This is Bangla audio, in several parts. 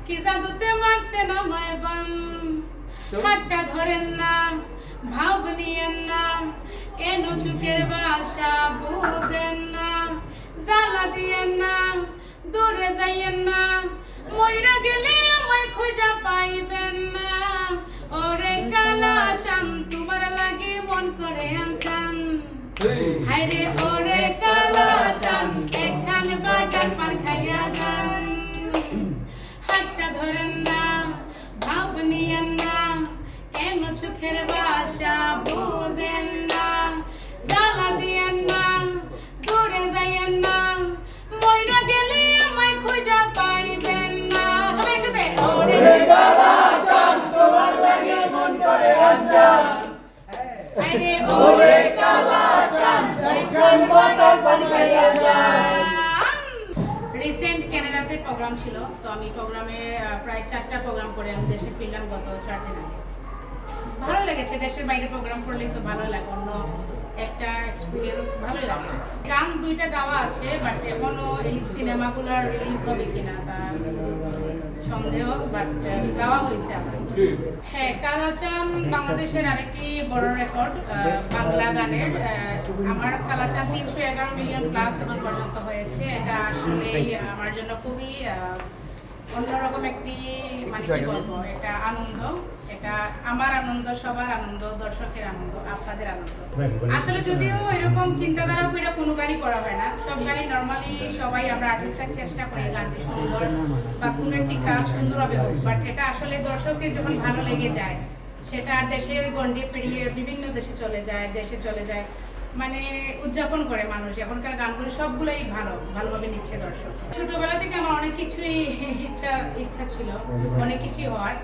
কি জাদুতে মারছেন আমায় বান হাতটা ধরেন না ভাব নিয়েন না কেন চোখের ভাষা বুঝেন না জ্বালা দিয়েন না দূরে যাইয়েন না মইরা গেলে আমায় খুঁজা পাইবেন না ওরে কালা চান তোমার লাগে মন করে আনচান হায়রে ওরে কালা চান একখান বাটার পান খাইয়া যান হাতটা ধরেন না ভাব নিয়েন না কেন চোখের ভাষা বুঝেন না জ্বালা দিয়েন না দূরে যাইয়েন না মইরা গেলে আমায় খুঁজা পাইবেন না সবাই একসাথে ওরে কালা চান তোমার লাগে মন করে আনচান হায়রে ওরে কালা চান একখান বাটার পান খাইয়া যান। রিসেন্ট ক্যানাডাতে প্রোগ্রাম ছিল, তো আমি প্রোগ্রামে প্রায় 4টা প্রোগ্রাম করে আমি দেশে ফিরলাম গত 4 দিন আগে। ভালো লেগেছে, দেশের বাইরে প্রোগ্রাম করলে তো ভালো লাগে, অন্য একটা এক্সপিরিয়েন্স ভালোই লাগে। গান 2টা গাওয়া আছে, বাট এখনো এই সিনেমাগুলোর রিলিজ হবে কিনা তার সন্দেহ, বাট গাওয়া হয়েছে আমার। হ্যাঁ, কালাচান বাংলাদেশের আরেকটি বড় রেকর্ড বাংলা গানের। আমার কালাচান 311 মিলিয়ন প্লাস এখন পর্যন্ত হয়েছে। এটা আসলে আমার জন্য খুবই অন্যরকম একটি, মানে কি বলবো, এটা আনন্দ, এটা আমার আনন্দ, সবার আনন্দ, দর্শকের আনন্দ, আপনাদের আনন্দ। আসলে যদিও এরকম চিন্তাধারা করে কোনো গানই করা হয় না, সব গানই নর্মালি সবাই আমরা আর্টিস্টরা চেষ্টা করি গানটি সুন্দর বা কোনো একটি কাজ সুন্দর হবে হোক, বাট এটা আসলে দর্শকের যখন ভালো লেগে যায় সেটা দেশের গণ্ডি পেরিয়ে বিভিন্ন দেশে চলে যায়, মানে উদযাপন করে মানুষ। এখনকার গানগুলো সবগুলোই ভালোভাবে নিচ্ছে দর্শক। ছোটবেলা থেকে আমার অনেক কিছুই ইচ্ছা ছিল, অনেক কিছুই হওয়ার,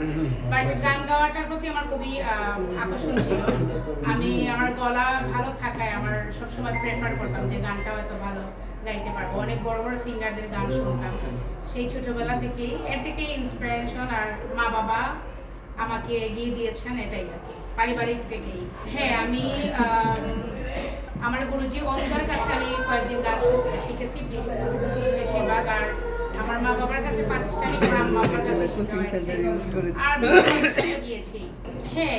বাট গান গাওয়াটার প্রতি আমার খুবই আকর্ষণ ছিল। আমি আমার গলা ভালো থাকায় আমার সবসময় প্রেফার করতাম যে গানটা হয়তো ভালো গাইতে পারবো। অনেক বড় বড় সিঙ্গারদের গান শুনতাম সেই ছোটবেলা থেকেই। এর থেকেই ইন্সপিরেশন, আর মা বাবা আমাকে এগিয়ে দিয়েছেন, এটাই আর কি, পারিবারিক থেকেই। হ্যাঁ, আমি আমার গুরুজি অনুদার কাছে আমি কয়েকদিন গান শিখেছি বেশিরভাগ, আর আমার মা বাবার কাছে পাকিস্তানি গান বাবার কাছে আর গিয়েছি। হ্যাঁ,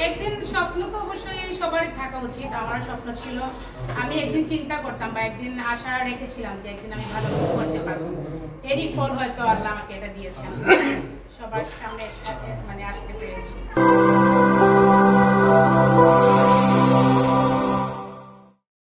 একদিন স্বপ্ন তো অবশ্যই সবারই থাকা উচিত। আমার স্বপ্ন ছিল, আমি একদিন চিন্তা করতাম বা একদিন আশা রেখেছিলাম যে একদিন আমি ভালো কিছু করতে পারবো। এরই ফল হয়তো আল্লাহ আমাকে এটা দিয়েছেন, সবার সামনে মানে আসতে পেরেছি।